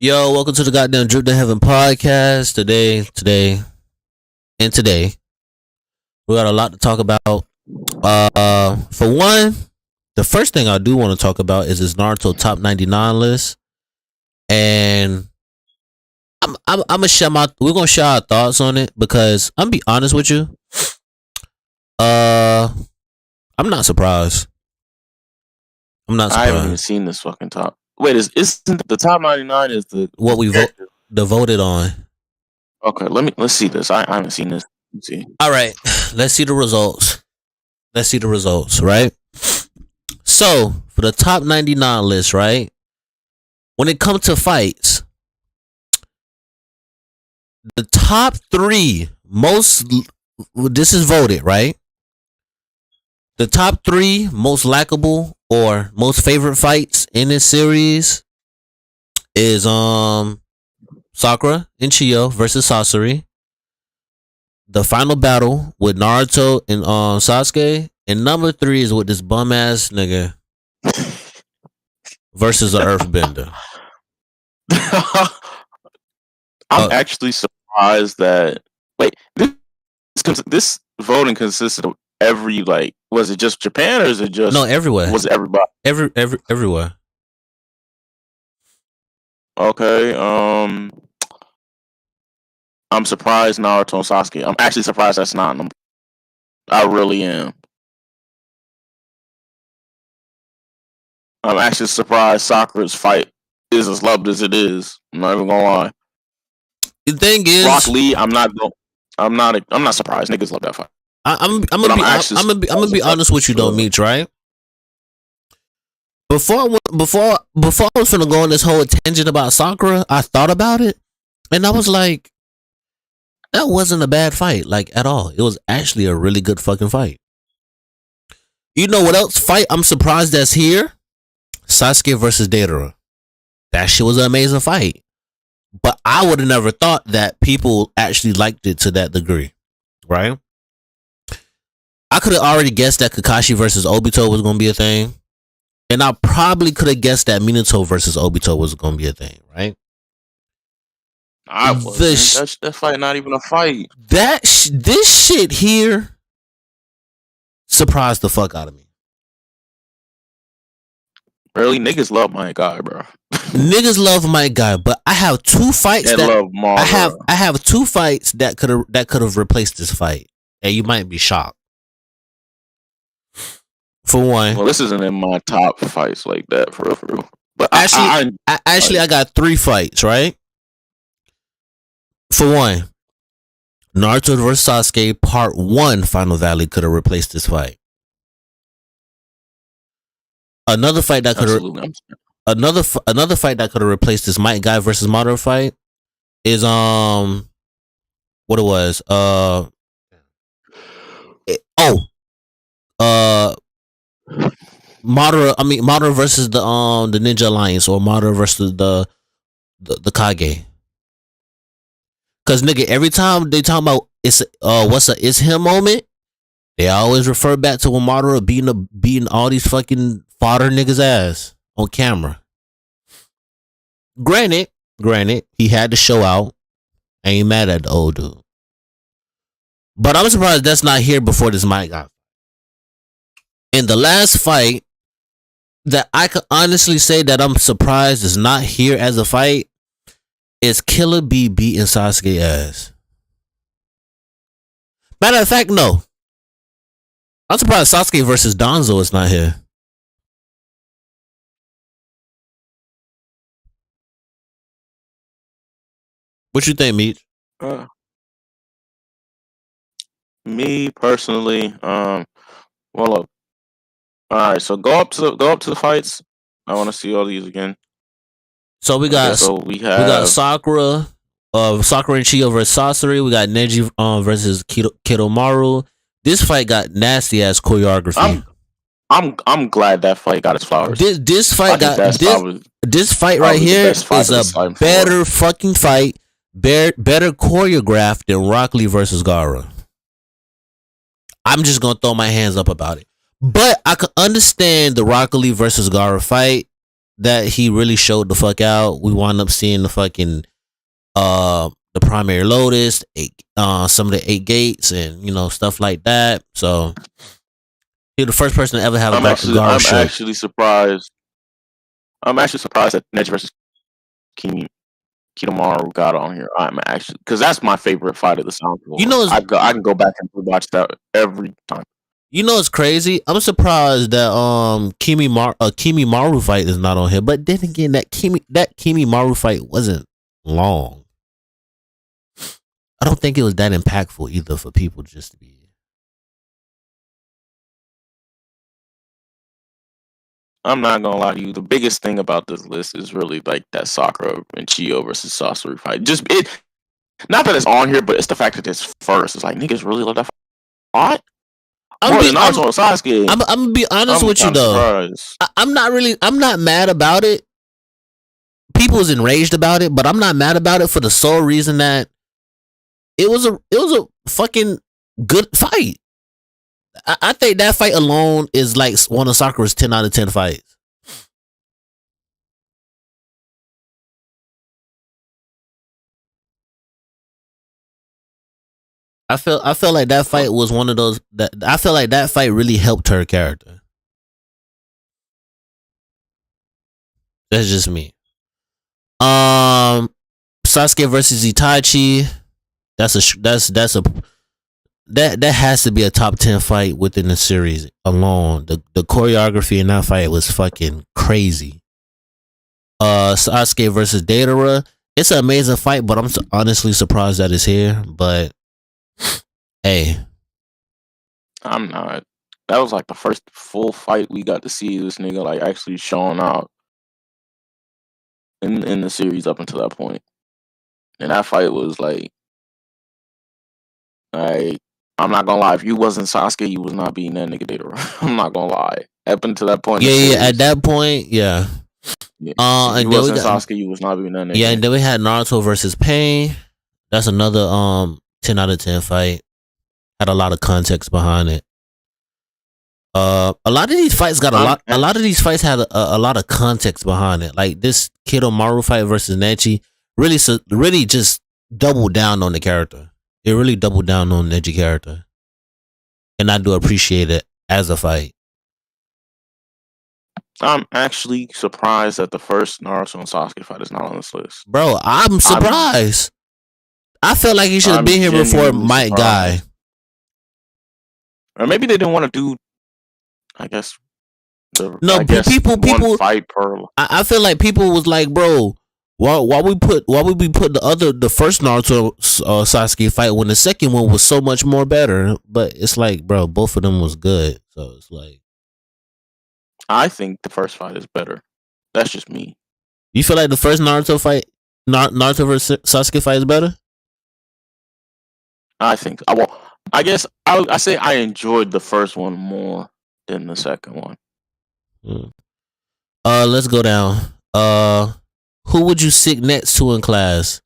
Yo, welcome to the goddamn Drip to Heaven podcast. Today, we got a lot to talk about. For one, the first thing I do want to talk about is this Naruto top 99 list, and I'm gonna share we're gonna share our thoughts on it because I'm be honest with you, I'm not surprised. I haven't even seen this fucking top. Wait, isn't the top 99 is the what we voted on? Okay, let's see this. I haven't seen this. Let's see. All right, let's see the results. Right? So for the top 99 list, right? When it comes to fights, the top 3 most. This is voted, right? The top 3 most likable or most favorite fights in this series is Sakura and Chiyo versus Sasori. The final battle with Naruto and Sasuke, and number 3 is with this bum ass nigga versus an Earthbender. I'm actually surprised that this voting consisted of every was it just Japan or is it just everywhere? Was it everybody? Everywhere. Okay. I'm surprised Naruto and Sasuke. I'm actually surprised that's not them. I really am. I'm actually surprised Sakura's fight is as loved as it is. I'm not even gonna lie. The thing is, Rock Lee. I'm not surprised. Niggas love that fight. I'm gonna be honest with you though, Meech, right? Before I was gonna go on this whole tangent about Sakura, I thought about it, and I was like, that wasn't a bad fight, at all. It was actually a really good fucking fight. You know what else fight I'm surprised that's here? Sasuke versus Deidara. That shit was an amazing fight. But I would have never thought that people actually liked it to that degree, right? I could have already guessed that Kakashi versus Obito was going to be a thing. And I probably could have guessed that Minato versus Obito was going to be a thing, right? I wasn't. That fight not even a fight. This shit here surprised the fuck out of me. Really, niggas love my guy, bro. Niggas love my guy, but I have 2 fights love Madara. I have 2 fights that could have replaced this fight, and you might be shocked. For one, well, this isn't in my top fights like that, for real. But I got 3 fights, right? For one, Naruto vs Sasuke Part 1 Final Valley could have replaced this fight. Another fight that could another fight that could have replaced this Might Guy versus Madara fight is what it was Madara versus the Ninja Alliance, or Madara versus the Kage. Cause nigga, every time they talk about it's him moment, they always refer back to when Madara beating all these fucking fodder niggas ass on camera. Granted, he had to show out. I ain't mad at the old dude, but I'm surprised that's not here before this Might Guy. In the last fight, that I could honestly say that I'm surprised is not here as a fight is Killer B beating Sasuke ass. Matter of fact, no. I'm surprised Sasuke versus Danzo is not here. What you think, Meech? Me personally, well, look. All right, so go up to the fights. I want to see all these again. So we got we got Sakura and Chiyo versus Sasori. We got Neji versus Kidomaru. This fight got nasty ass choreography. I'm glad that fight got its flowers. This fight right here is a better fucking fight, better choreographed than Rock Lee versus Gaara. I'm just gonna throw my hands up about it. But I could understand the Rock Lee versus Gaara fight that he really showed the fuck out. We wound up seeing the fucking the primary Lotus, some of the 8 gates, and stuff like that. So he's the first person to ever have I'm a actually guard I'm shook. actually surprised. I'm actually surprised that Neji versus Kidomaru got on here. I'm actually because that's my favorite fight of the Sound War. I can go back and watch that every time. It's crazy. I'm surprised that Kimi-Maru fight is not on here. But then again, that Kimi-Maru fight wasn't long. I don't think it was that impactful either for people just to be. I'm not gonna lie to you. The biggest thing about this list is really like that Sakura and Chiyo versus Sasori fight. Not that it's on here, but it's the fact that it's first. It's like niggas really love that fight. I'm gonna be honest with you though. I'm not mad about it. People was enraged about it, but I'm not mad about it for the sole reason that it was a fucking good fight. I think that fight alone is like one of Sakura's 10 out of 10 fights. I feel like that fight was one of those that I feel like that fight really helped her character. That's just me. Sasuke versus Itachi. That has to be a top 10 fight within the series alone. The choreography in that fight was fucking crazy. Sasuke versus Deidara. It's an amazing fight, but I'm honestly surprised that it's here. But hey, I'm not. That was like the first full fight we got to see this nigga like actually showing out in the series up until that point. And that fight was like I'm not gonna lie. If you wasn't Sasuke, you was not beating that nigga Deidara. I'm not gonna lie. Up until that point, yeah. At that point, yeah. If you wasn't Sasuke, you was not beating that nigga. Yeah, and then we had Naruto versus Pain. That's another 10 out of 10 fight. Had a lot of context behind it. A lot of these fights got a lot of these fights had a lot of context behind it. Like this Kidomaru fight versus Neji really just doubled down on the character. It really doubled down on Neji character. And I do appreciate it as a fight. I'm actually surprised that the first Naruto and Sasuke fight is not on this list. Bro, I'm surprised. I feel like he should have been here before Might Guy. Or maybe they didn't want to do, I guess. People fight per. I feel like people was like, bro, why we put the first Naruto Sasuke fight when the second one was so much more better? But it's like, bro, both of them was good. So it's like, I think the first fight is better. That's just me. You feel like the first Naruto versus Sasuke fight is better? I think. I guess I say I enjoyed the first one more than the second one. Let's go down. Who would you sit next to in class?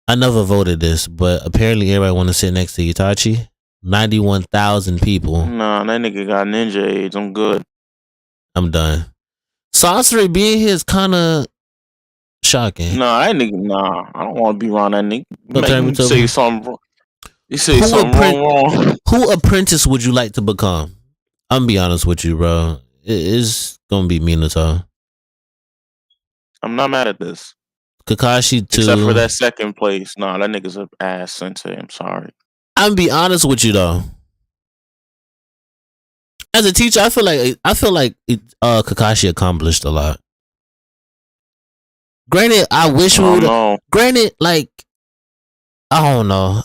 I never voted this, but apparently everybody want to sit next to Itachi. 91,000 people. Nah, that nigga got ninja age. I'm good. I'm done. Sasori being here is kind of shocking. Nah, that nigga. Nah, I don't want to be around that nigga. You say something wrong. You say something wrong. Who apprentice would you like to become? I'm gonna be honest with you, bro. It's gonna be Minato. I'm not mad at this. Kakashi too. Except for that second place. Nah, that nigga's an ass sensei. I'm sorry. I'm gonna be honest with you though. As a teacher, I feel like Kakashi accomplished a lot. Granted, I wish we would. Granted, like I don't know.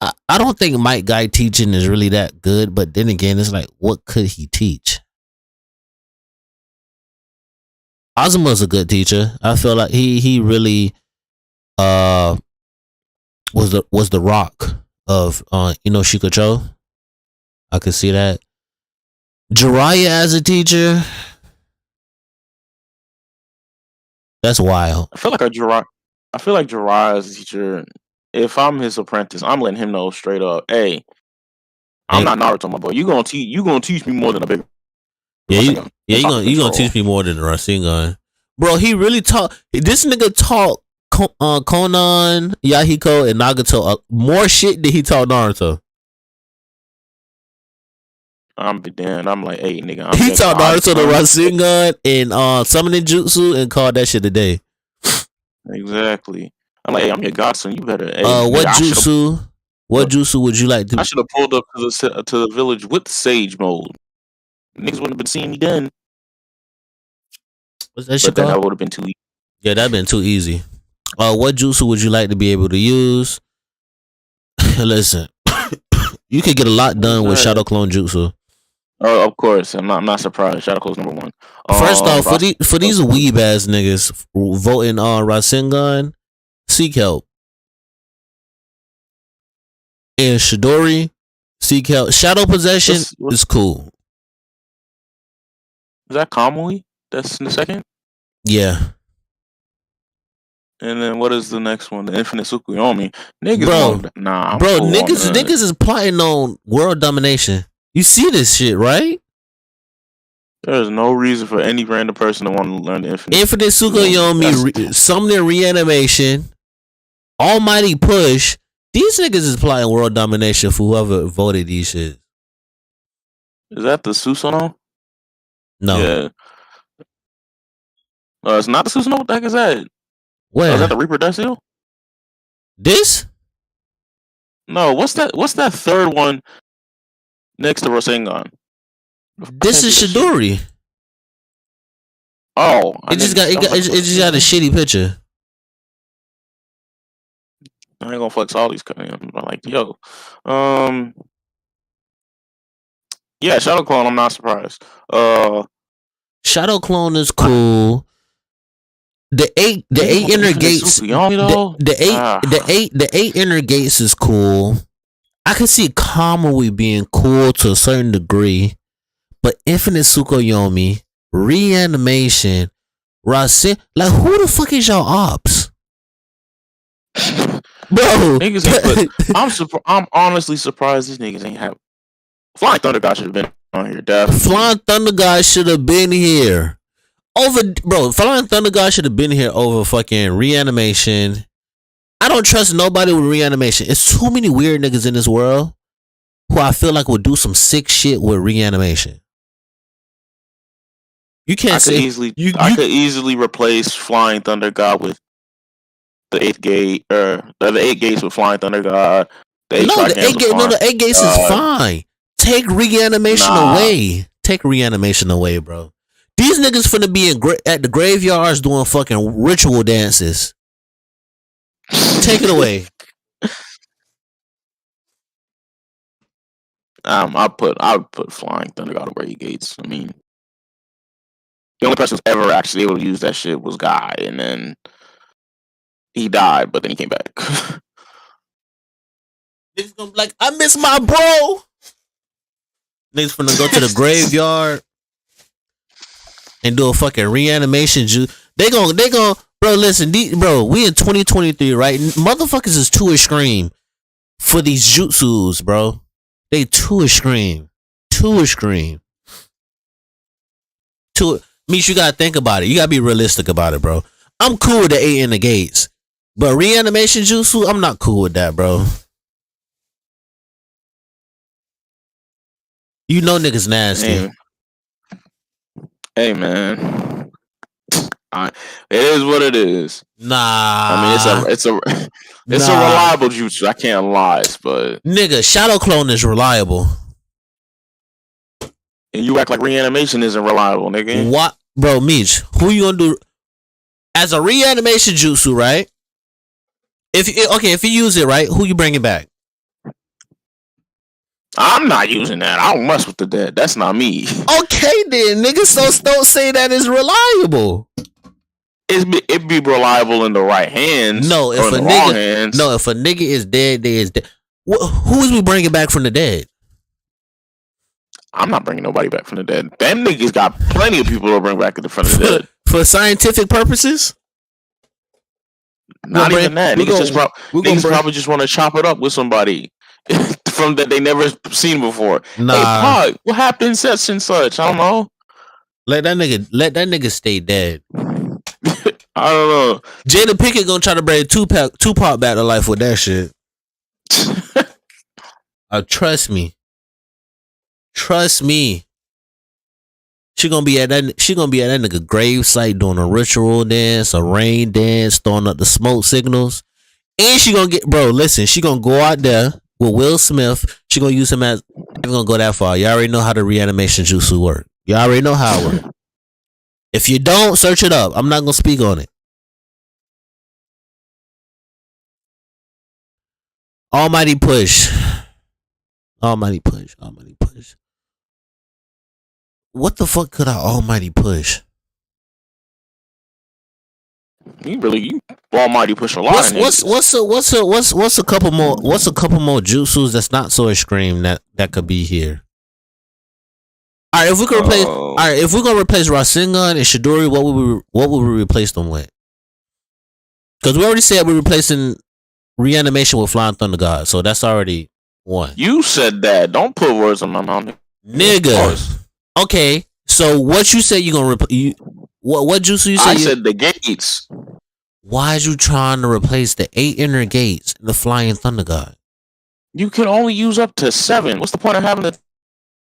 I don't think Might Guy teaching is really that good, but then again, it's like, what could he teach? Azuma's a good teacher. I feel like he really was the rock of Shikacho. I could see that. Jiraiya as a teacher, that's wild. I feel like Jiraiya as a teacher. If I'm his apprentice, I'm letting him know straight up, hey, I'm not Naruto, my boy. You gonna teach me more than a big. You gonna teach me more than the Rasengan. Bro, he really taught. This nigga taught Conan, Yahiko, and Nagato more shit than he taught Naruto. I'm damn. I'm like, hey, nigga. He taught Naruto the Rasengan and summoning jutsu and called that shit a day. Exactly. I'm like, hey, I'm your godson. You better. Hey, what jutsu? What jutsu would you like to? I should have pulled up to the village with the sage mode. Niggas wouldn't have been seeing me then. What's that shit called? That would have been too easy. Yeah, that'd been too easy. What jutsu would you like to be able to use? Listen, you could get a lot done with Shadow Clone Jutsu. Oh, of course. I'm not surprised. Shadow Clone's number one. First off, for these weeb ass niggas voting on Rasengan, seek help. And Shidori, seek help. Shadow Possession is cool. Is that Kamui? That's in the second? Yeah. And then what is the next one? The Infinite Tsukuyomi. Niggas, bro, niggas is plotting on world domination. You see this shit, right? There's no reason for any random person to want to learn the Infinite Tsukuyomi, summoning reanimation, almighty push. These niggas is plotting world domination for whoever voted these shit. Is that the Susanoo? No. Yeah. It's not the Susanoo. What the heck is that? Where? Is that the Reaper Death Seal? This? No. What's that third one next to Rasengan? This is Shidori. Oh, it just got a shitty picture. I ain't gonna flex all these. I'm like, yo, yeah, Shadow Clone. I'm not surprised. Shadow Clone is cool. The eight inner gates. The eight inner gates is cool. I can see Kamui being cool to a certain degree, but Infinite Tsukuyomi, reanimation, Rasen, like who the fuck is y'all ops? Bro, I'm honestly surprised these niggas ain't have. Flying Thunder God should have been on here. Definitely. Flying Thunder God should have been here. Flying Thunder God should have been here over fucking reanimation. I don't trust nobody with reanimation. It's too many weird niggas in this world who I feel like would do some sick shit with reanimation. You can't I could easily replace Flying Thunder God with the 8th gate, or the 8 gates with Flying Thunder God. The 8 gates is fine. Take reanimation away. Take reanimation away, bro. These niggas finna be at the graveyards doing fucking ritual dances. Take it away. I would put Flying Thunder God over 8 gates. I mean, the only person who's ever actually able to use that shit was Guy, and then he died, but then he came back. Niggas gonna be like, I miss my bro. Niggas finna go to the graveyard and do a fucking reanimation They gon' bro, listen, bro, we in 2023, right? Motherfuckers is too extreme for these jutsus, bro. They too extreme. Means you gotta think about it. You gotta be realistic about it, bro. I'm cool with the 8 in the gates, but reanimation jutsu, I'm not cool with that, bro. You know niggas nasty. Hey man. It is what it is. Nah. I mean, it's a reliable jutsu. I can't lie, but nigga, Shadow Clone is reliable. And you act like reanimation isn't reliable, nigga. What, bro, Meech? Who you gonna do as a reanimation jutsu, right? If you use it right, who you bringing back? I'm not using that. I don't mess with the dead. That's not me. Okay then, nigga. So don't say that is reliable. It'd be reliable in the right hands. No, if a nigga is dead, they is dead. Who is we bringing back from the dead? I'm not bringing nobody back from the dead. Them niggas got plenty of people to bring back in the front of the dead for scientific purposes. Not even that. Niggas probably just want to chop it up with somebody from that they never seen before. Nah. Hey, Pog, what happened such and such? I don't know. Let that nigga stay dead. I don't Jada Pinkett gonna try to bring Tupac back to life with that shit. Trust me. Trust me. She gonna be at that nigga grave site doing a ritual dance, a rain dance, throwing up the smoke signals. And she gonna she gonna go out there with Will Smith. She gonna use him as, I'm gonna go that far. You already know how the reanimation jutsu work. You already know how it works. If you don't, search it up. I'm not gonna speak on it. Almighty push. Almighty push. Almighty push. What the fuck could I almighty push? You almighty push a lot. What's a couple more jutsus that's not so extreme that could be here? Alright, if we could replace if we're gonna replace Rasengan and Shidori, what would we replace them with? Because we already said we're replacing reanimation with Flying Thunder God, so that's already one. You said that. Don't put words in my mouth, nigga. Okay, so what you said you gonna what jutsu you said? I said the gates. Why is you trying to replace the 8 inner gates and the Flying Thunder God? You can only use up to 7. What's the point of having the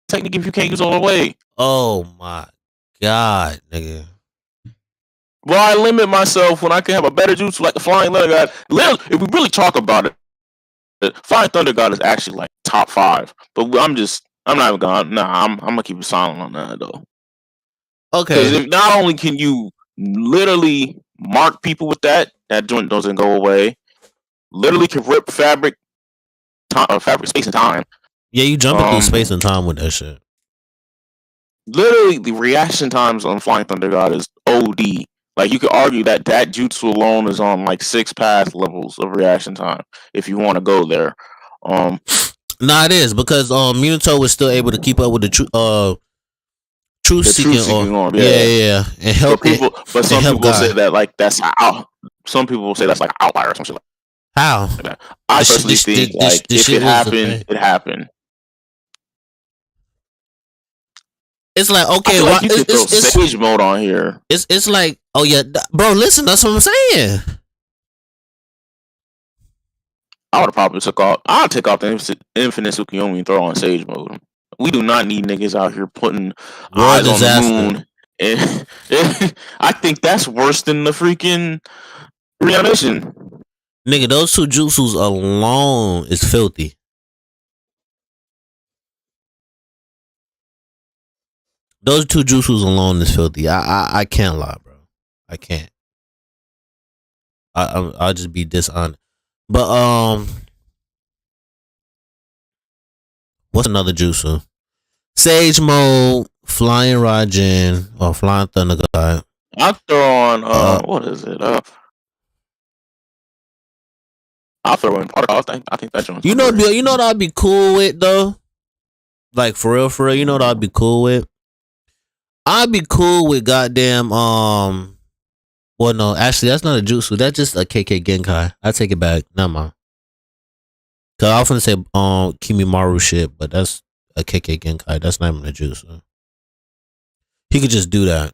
technique if you can't use all the way? Oh my god, nigga. Well, I limit myself when I can have a better jutsu like the Flying Thunder God. If we really talk about it, the Flying Thunder God is actually like top 5. But I'm not even gonna. I'm gonna keep it silent on that though. Okay. Because if not only can you literally mark people with that joint doesn't go away. Literally can rip fabric, space and time. Yeah, you jumping through space and time with that shit. Literally, the reaction times on Flying Thunder God is OD. Like, you could argue that jutsu alone is on like 6 path levels of reaction time if you want to go there. Nah, it is because Minato was still able to keep up with the truth seeking on. Yeah, and help people. But some people say that like that's how. Some people will say that's like an outlier or something. How? Like that. I personally think like if it happened, it happened. It's like, okay, you could throw Sage mode on here. It's like, oh yeah, bro, listen, that's what I'm saying. I would have probably I'll take off the infinite Tsukuyomi and throw on Sage mode. We do not need niggas out here putting eyes on the moon. And I think that's worse than the freaking reanimation. Nigga, those 2 jutsus alone is filthy. Those 2 jutsus alone is filthy. I can't lie, bro. I can't. I'll just be dishonest. But what's another jutsu? Sage mode, Flying Raijin, or Flying Thunder God. I'll throw on what is it? I'll throw in Protocol. I think that's you know what I'd be cool with though? Like for real, you know what I'd be cool with? I'd be cool with goddamn well no, actually that's not a jutsu, that's just a KK Genkai. I take it back. Never mind. Cause I often say Kimimaru shit, but that's a KK Genkai. That's not even a jutsu. He could just do that.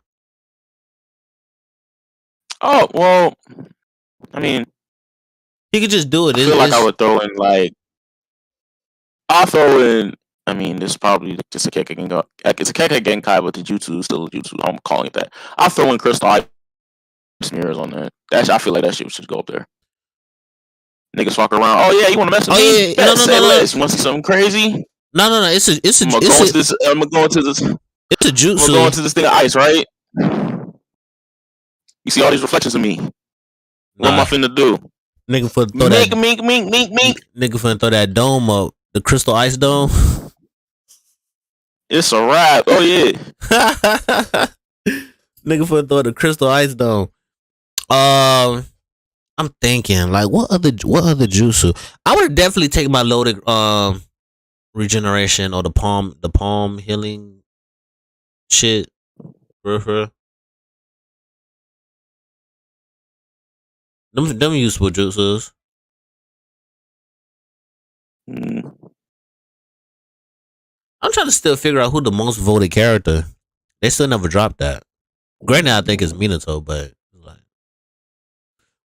Oh well, I mean, he could just do it. I feel like I would throw in like, I'll throw in. I mean, this is probably just a KK Genkai. It's a KK Genkai, but the jutsu is still a jutsu. I'm calling it that. I'll throw in Crystal Ice Mirrors on that. I feel like that shit should go up there. Niggas fuck around. Oh yeah, you want to mess with me? Yeah. No. You want to see something crazy? No. It's a. I'm gonna go into this. It's a jutsu. I'm gonna go into this thing of ice, right? You see all these reflections of me. What am I finna do? Nigga finna throw Nigga finna throw that dome up. The crystal ice dome. It's a wrap. Oh yeah. Nigga finna throw the crystal ice dome. I'm thinking like what other jutsu? I would definitely take my loaded regeneration or the palm healing shit. Them useful jutsus. I'm trying to still figure out who the most voted character. They still never dropped that. Granted, I think it's Minato, but like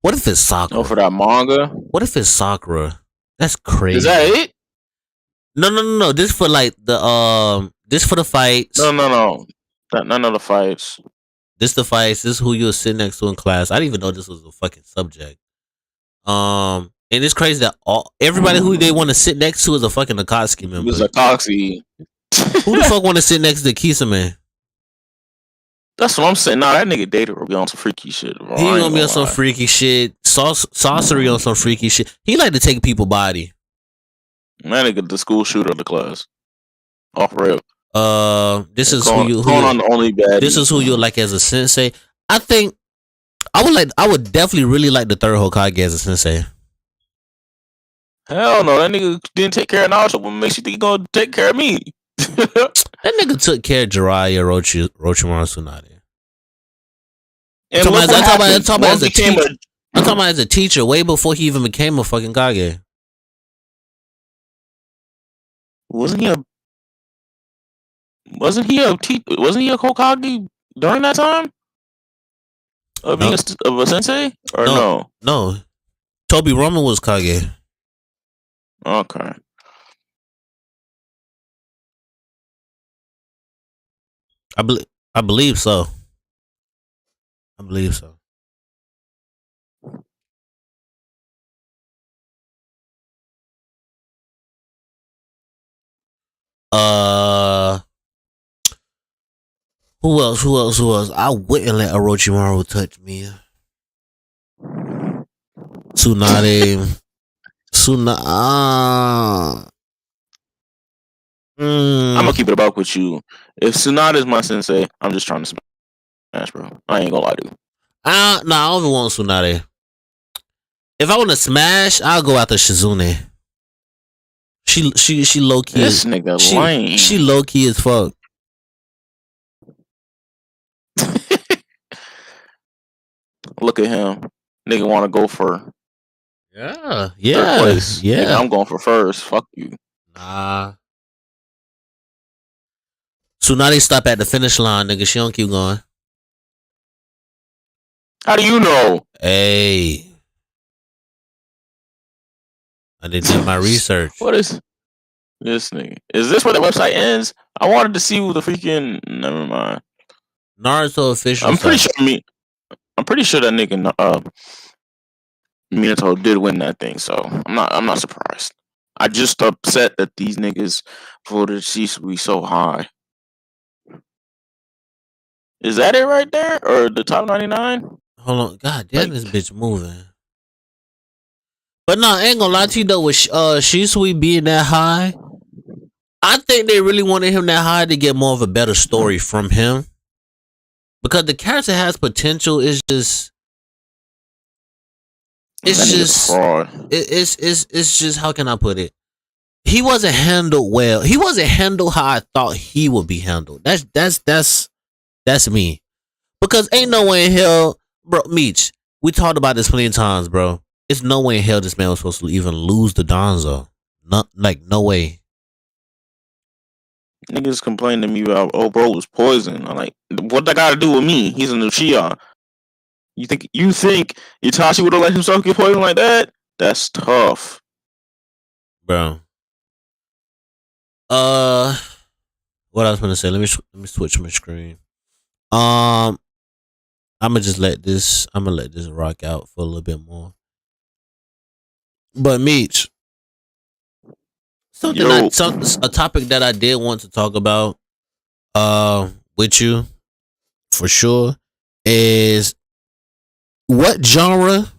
What if it's Sakura? Oh, for that manga? What if it's Sakura? That's crazy. Is that it? No. This for like this for the fights. No. None of the fights. This the fights. This is who you'll sit next to in class. I didn't even know this was a fucking subject. And it's crazy that everybody who they want to sit next to is a fucking Akatsuki member. It's Akatsuki. Who the fuck want to sit next to Kisame? That's what I'm saying. Nah, that nigga dated will be on some freaky shit, bro. He gonna be on some freaky shit. Sorcery on some freaky shit. He like to take people's body. Man, nigga, the school shooter of the class. Off real. This is on the only bad. This is who you like as a sensei. I think I would definitely really like the third Hokage as a sensei. Hell no, that nigga didn't take care of Naruto. What makes you think he gonna take care of me? That nigga took care of Jiraiya, Orochimaru, Tsunade. And I'm talking about as a teacher way before he even became a fucking Kage. Wasn't he a Hokage during that time? Of being a sensei? Or no? No. Toby Roman was Kage. Okay. I believe so. I believe so. Who else? I wouldn't let Orochimaru touch me. Tsunade. I'm gonna keep it about with you. If Tsunade is my sensei, I'm just trying to smash, bro. I ain't gonna lie to you. I don't even want Tsunade. If I want to smash, I'll go after Shizune. She low key. This nigga lame. She low key as fuck. Look at him. Nigga want to go for Yeah. Nigga, I'm going for first. Fuck you. Nah. Tsunade stop at the finish line, nigga. She don't keep going. How do you know? Hey. I did my research. What is this nigga? Is this where the website ends? I wanted to see who the freaking. Never mind. Naruto official. I'm pretty sure that nigga Minato did win that thing, so I'm not surprised. I just upset that these niggas voted C-Suite so high. Is that it right there, or the top 99? Hold on, god damn, this bitch moving. But no, I ain't gonna lie to you though. With Shisui being that high, I think they really wanted him that high to get more of a better story from him, because the character has potential. It's just how can I put it? He wasn't handled well. He wasn't handled how I thought he would be handled. That's me. Because ain't no way in hell, bro. Meech, we talked about this plenty of times, bro. It's no way in hell this man was supposed to even lose the Danzo. No way. Niggas complain to me about, oh, bro, was poison. I'm like, what that got to do with me? He's a Uchiha. You think Itachi would have let himself get poisoned like that? That's tough, bro. What I was gonna say? Let me switch my screen. I'm gonna let this rock out for a little bit more. But Meech, a topic that I did want to talk about with you for sure is, what genre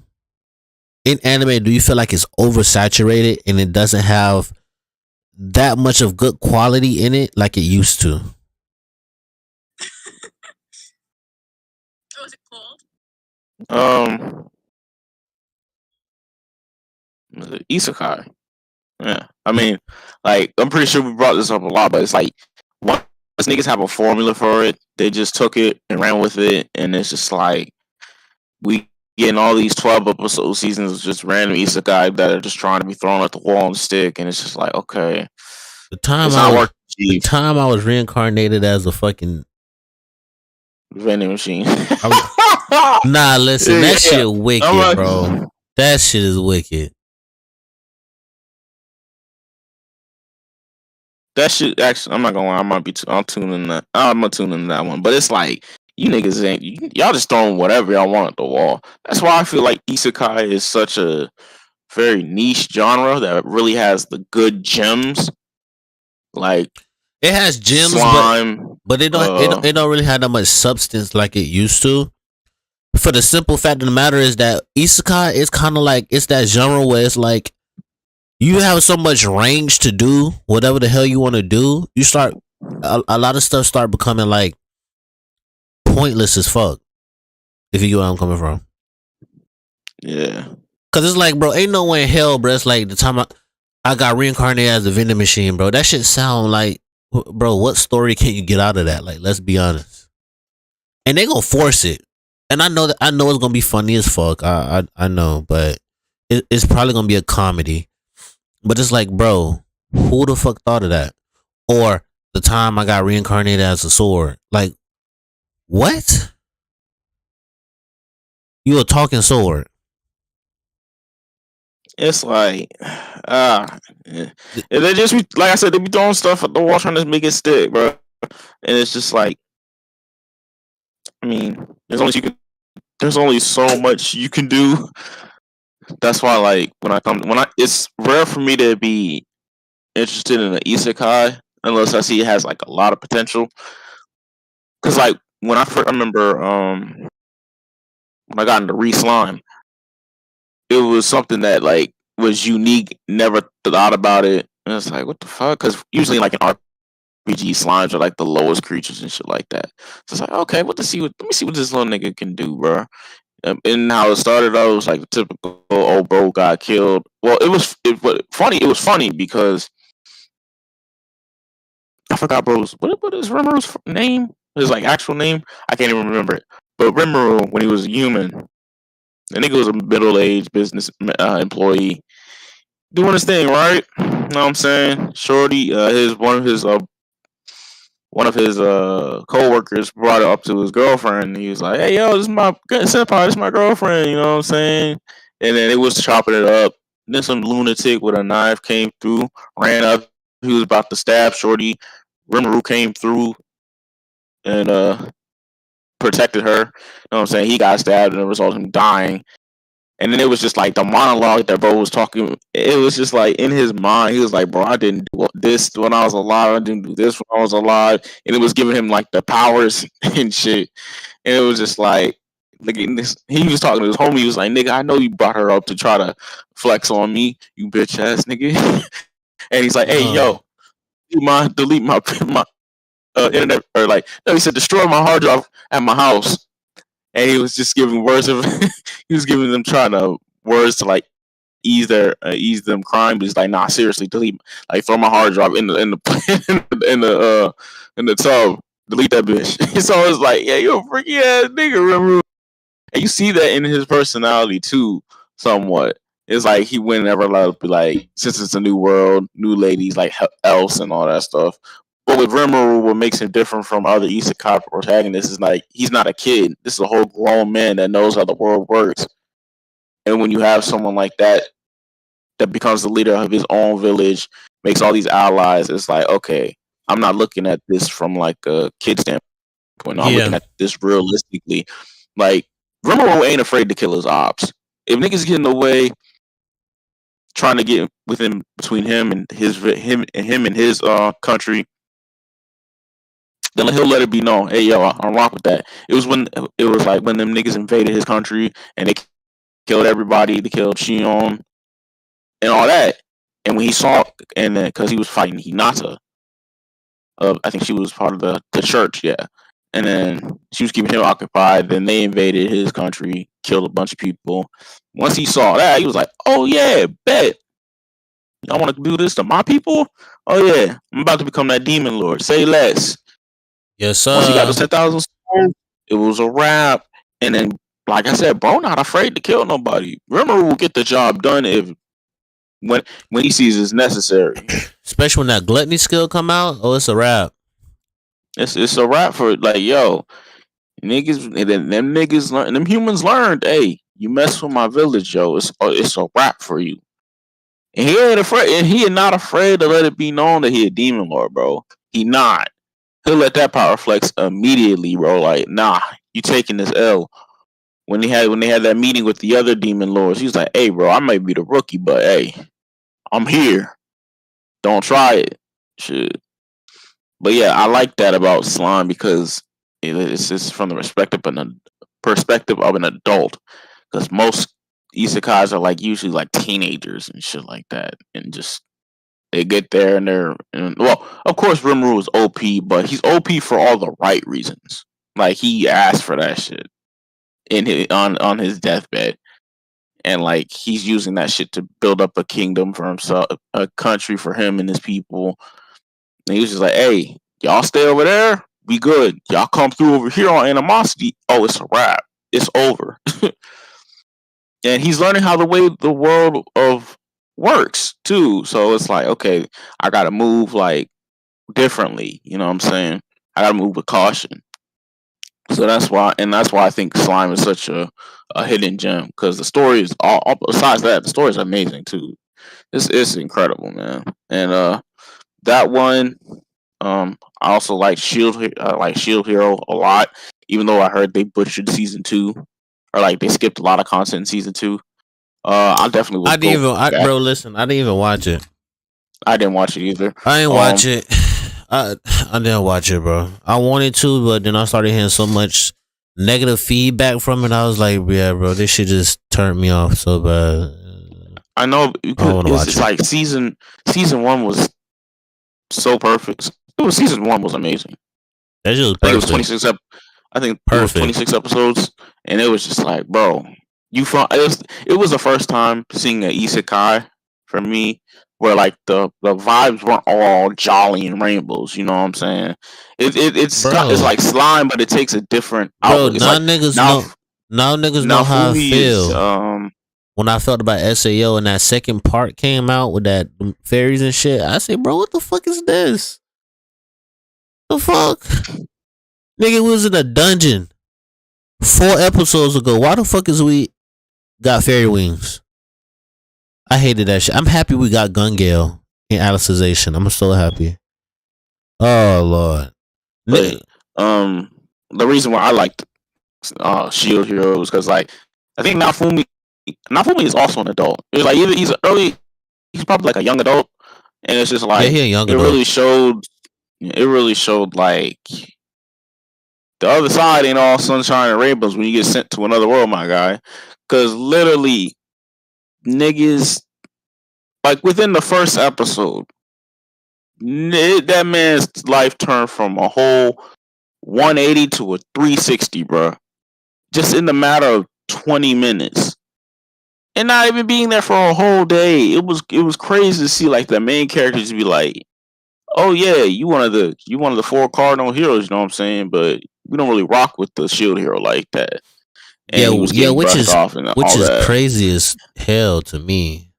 in anime do you feel like is oversaturated and it doesn't have that much of good quality in it like it used to? What was it called? Isekai. Yeah, I mean, like, I'm pretty sure we brought this up a lot, but it's like, once niggas have a formula for it, they just took it and ran with it, and it's just like, we getting all these 12 episode seasons of just random isekai that are just trying to be thrown at the wall and stick, and it's just like, okay, the time I was reincarnated as a fucking vending machine. Nah, listen, that shit wicked, like, bro. That shit is wicked. That shit actually, I'm not gonna lie, I'm tuning that. I'm gonna tune in that one. But it's like you niggas y'all just throwing whatever y'all want at the wall. That's why I feel like isekai is such a very niche genre that really has the good gems. Like it has gems, slime, but it don't really have that much substance like it used to. For the simple fact of the matter is that isekai is kind of like it's that genre where it's like you have so much range to do whatever the hell you want to do. You start a lot of stuff start becoming like pointless as fuck. If you get where I'm coming from. Yeah. Cause it's like, bro, ain't no way in hell, bro. It's like the time I got reincarnated as a vending machine, bro. That shit sound like, bro, what story can you get out of that? Like, let's be honest. And they gonna force it. And I know it's gonna be funny as fuck. I know, but it's probably gonna be a comedy. But it's like, bro, who the fuck thought of that? Or the time I got reincarnated as a sword. Like, what? You a talking sword. It's like, they just be, like I said, they be throwing stuff at the wall trying to make it stick, bro. And it's just like, I mean, there's only so much you can do. That's why, like, it's rare for me to be interested in an isekai unless I see it has like a lot of potential. Cause like when I remember, when I got into Re-Slime, it was something that like was unique. Never thought about it. And it's like, what the fuck? Because usually, like in RPG, slimes are like the lowest creatures and shit like that. So it's like, okay, let me see what this little nigga can do, bro. And how it started out was like the typical old bro got killed. Well, it was funny. It was funny because I forgot bro's what is Rimmeru's name? His like actual name? I can't even remember it. But Rimmeru, when he was a human, the nigga was a middle-aged business employee doing his thing, right? You know what I'm saying? Shorty, one of his co-workers brought it up to his girlfriend. He was like, "Hey, yo, this is my senpai. This is my girlfriend." You know what I'm saying? And then it was chopping it up. Then some lunatic with a knife came through, ran up. He was about to stab Shorty. Rimuru came through and protected her. You know what I'm saying? He got stabbed, and it resulted in him dying. And then it was just like the monologue that bro was talking. It was just like in his mind, he was like, "Bro, I didn't do this when I was alive. I didn't do this when I was alive." And it was giving him like the powers and shit. And it was just like, he was talking to his homie. He was like, "Nigga, I know you brought her up to try to flex on me, you bitch ass nigga." And he's like, "Hey, yo, delete my internet," or like, no, he said, "Destroy my hard drive at my house." And he was just giving words of he was giving them trying to words to like ease them crime. But he's like, "Nah, seriously, delete, like throw my hard drive in the in the tub, delete that bitch." So it's like, yeah, you're a freaky ass nigga, remember? And you see that in his personality too, somewhat. It's like he wouldn't ever allowed to be like, since it's a new world, new ladies like else and all that stuff. But with Rimuru, what makes him different from other isekai protagonists is like he's not a kid. This is a whole grown man that knows how the world works. And when you have someone like that becomes the leader of his own village, makes all these allies, it's like, okay, I'm not looking at this from like a kid standpoint. I'm looking at this realistically. Like Rimuru ain't afraid to kill his ops. If niggas get in the way, trying to get between him and his country, then he'll let it be known, "Hey, yo, I'm wrong with that." It was when them niggas invaded his country and they killed everybody. They killed Shion and all that. And when he saw, and then because he was fighting Hinata, I think she was part of the church, yeah. And then she was keeping him occupied. Then they invaded his country, killed a bunch of people. Once he saw that, he was like, "Oh yeah, bet. Y'all want to do this to my people? Oh yeah, I'm about to become that demon lord. Say less." Yes, sir. Once he got to 10,000 souls, it was a wrap. And then, like I said, bro, not afraid to kill nobody. Rimuru will get the job done when he sees it's necessary. Especially when that gluttony skill come out. Oh, it's a wrap. It's a wrap for like, yo, Niggas, and then them niggas, them humans learned. Hey, you mess with my village, yo, it's a wrap for you. And he ain't afraid, and he is not afraid to let it be known that he a demon lord, bro. He not. He'll let that power flex immediately, bro. Like, nah, you taking this L. When they had that meeting with the other demon lords, he was like, "Hey, bro, I might be the rookie, but hey, I'm here. Don't try it." Shit. But yeah, I like that about Slime because it's just from the perspective of an adult. Because most isekais are like usually like teenagers and shit like that, and just they get there and well, of course, Rimuru is OP, but he's OP for all the right reasons. Like he asked for that shit on his deathbed, and like he's using that shit to build up a kingdom for himself, a country for him and his people. And he was just like, "Hey, y'all stay over there. We good. Y'all come through over here on animosity. Oh, it's a wrap. It's over." And he's learning how the way the world of works too. So it's like, okay, I gotta move like differently. You know what I'm saying? I gotta move with caution. So that's why I think Slime is such a hidden gem because the story is all. Besides that, the story is amazing too. It's incredible, man. And that one, I also like Shield Hero a lot. Even though I heard they butchered season 2, or like they skipped a lot of content in season 2. I definitely I would didn't go even, back. bro. Listen, I didn't even watch it. I didn't watch it either. I didn't watch it. I didn't watch it, bro. I wanted to, but then I started hearing so much negative feedback from it. I was like, yeah, bro, this shit just turned me off so bad. I know because it's it. like season 1 was so perfect. Season 1 was amazing. That just was I think it was perfect. 26 I think it was Perfect. 26 episodes, and it was just like, bro, it was the first time seeing an isekai for me where like the vibes weren't all jolly and rainbows. You know what I'm saying? It's like Slime, but it takes a different outlook. It's now like niggas know how I Fumi feel. When I felt about SAO and that second part came out with that fairies and shit, I said, bro, what the fuck is this? The fuck? Nigga was in a dungeon 4 episodes ago. Why the fuck is we got fairy wings? I hated that shit. I'm happy we got Gun Gale in Alicization. I'm so happy. Oh Lord. But, the reason why I liked Shield Hero was because like I think Nafumi is also an adult. It's like either he's probably like a young adult, and it's just like he a young it adult. really showed like the other side ain't all sunshine and rainbows when you get sent to another world, my guy. Because literally, niggas, like within the first episode, that man's life turned from a whole 180 to a 360, bro. Just in the matter of 20 minutes. And not even being there for a whole day. It was crazy to see like the main characters be like, "Oh yeah, you one of the 4 cardinal heroes," you know what I'm saying? But we don't really rock with the shield hero like that. And which is crazy as hell to me.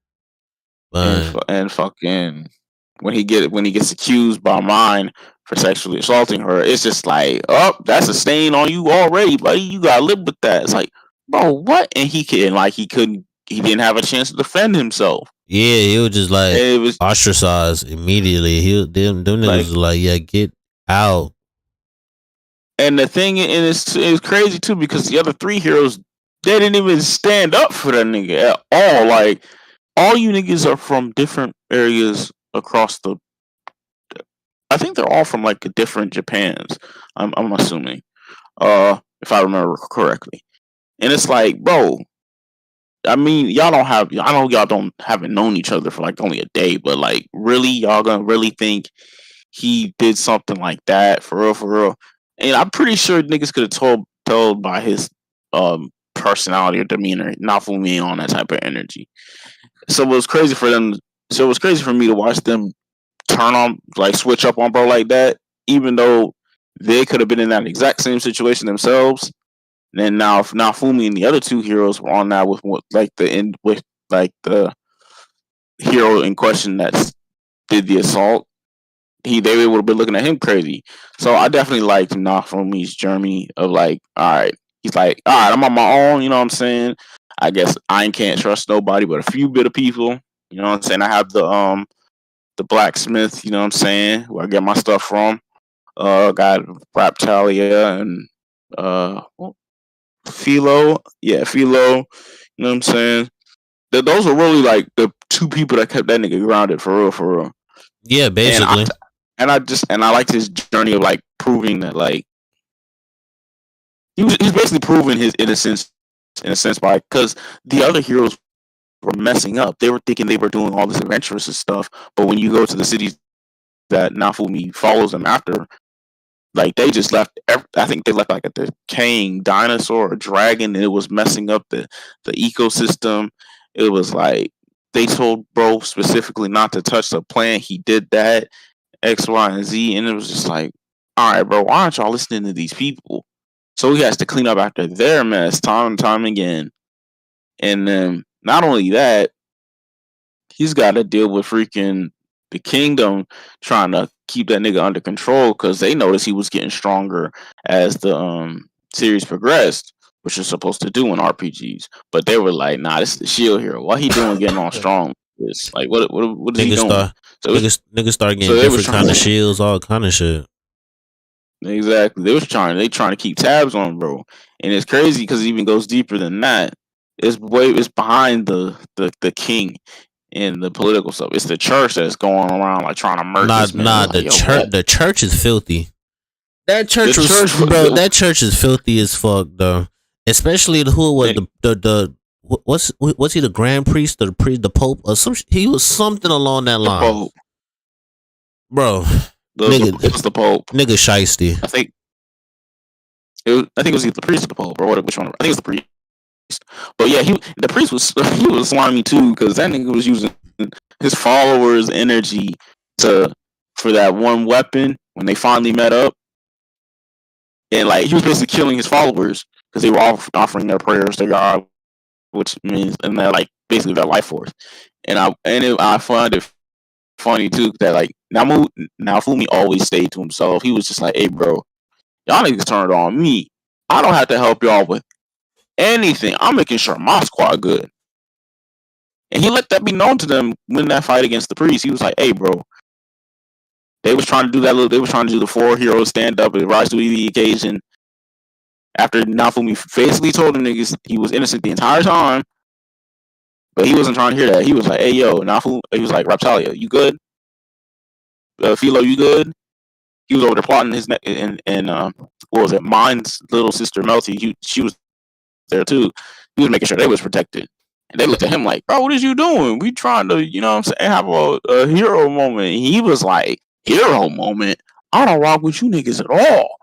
And fucking when he gets accused by Mine for sexually assaulting her, it's just like, oh, that's a stain on you already, buddy. You gotta live with that. It's like, bro, what? And he didn't have a chance to defend himself. Yeah, he was just like ostracized immediately. Them niggas was like, yeah, get out. And the thing, and it's crazy too because the other 3 heroes, they didn't even stand up for that nigga at all. Like, all you niggas are from different areas across the. I think they're all from like different Japans. I'm assuming, if I remember correctly. And it's like, bro, I mean, I know y'all haven't known each other for like only a day, but like, really, y'all gonna really think he did something like that for real? And I'm pretty sure niggas could have told by his personality or demeanor, not for me on that type of energy. So it was crazy for them. So it was crazy for me to watch them switch up on bro like that, even though they could have been in that exact same situation themselves. And then now Fumi and the other 2 heroes were on that with the hero in question that did the assault. they would have been looking at him crazy. So I definitely liked Nafumi's journey of like, all right, he's like, all right, I'm on my own. You know what I'm saying? I guess I can't trust nobody but a few bit of people. You know what I'm saying? I have the blacksmith. You know what I'm saying? Where I get my stuff from. Got Raptalia and Philo. Yeah, Philo. You know what I'm saying? Those are really like the two people that kept that nigga grounded for real, for real. Yeah, basically. And I liked his journey of like proving that like he's basically proving his innocence in a sense by because the other heroes were messing up. They were thinking they were doing all this adventurous stuff, but when you go to the cities that Nafumi follows them after, like they just left. I think they left like a decaying dinosaur or dragon, and it was messing up the ecosystem. It was like they told bro specifically not to touch the plant. He did that, X, Y, and Z, and it was just like, all right, bro, why aren't y'all listening to these people? So he has to clean up after their mess time and time again. And then not only that, he's got to deal with freaking the kingdom trying to keep that nigga under control because they noticed he was getting stronger as the series progressed, which is supposed to do in RPGs. But they were like, nah, this is the shield hero. What he doing getting all strong? It's like what is he doing? Niggas start getting different kind of shields, all kind of shit. Exactly. They trying to keep tabs on bro. And it's crazy because it even goes deeper than that. It's behind the king and the political stuff. It's the church that's going around like trying to murder this man. The church is filthy. That church that church is filthy as fuck though. Especially what's he, the grand priest or the pope or some? He was something along that line. Pope. Bro, it was the pope. Nigga shiesty. I think it was either the priest or the pope or which one. I think it was the priest. But yeah, the priest was slimy too because that nigga was using his followers' energy for that one weapon when they finally met up, and like he was basically killing his followers because they were offering their prayers to God, which means and they're like basically their life force. And I find it funny too that like Naofumi always stayed to himself. He was just like, hey bro, y'all niggas turned on me. I don't have to help y'all with anything. I'm making sure my squad good. And he let that be known to them when that fight against the priest. He was like, hey bro, they was trying to do the 4 heroes stand up and rise to the occasion. After Naofumi basically told them niggas he was innocent the entire time. But he wasn't trying to hear that. He was like, hey yo, Naofumi, he was like, Raptalia, you good? Philo, you good? He was over there plotting his neck and what was it? Mine's little sister Melty. She was there too. He was making sure they was protected. And they looked at him like, bro, what is you doing? We trying to, you know what I'm saying, have a hero moment. And he was like, hero moment? I don't rock with you niggas at all.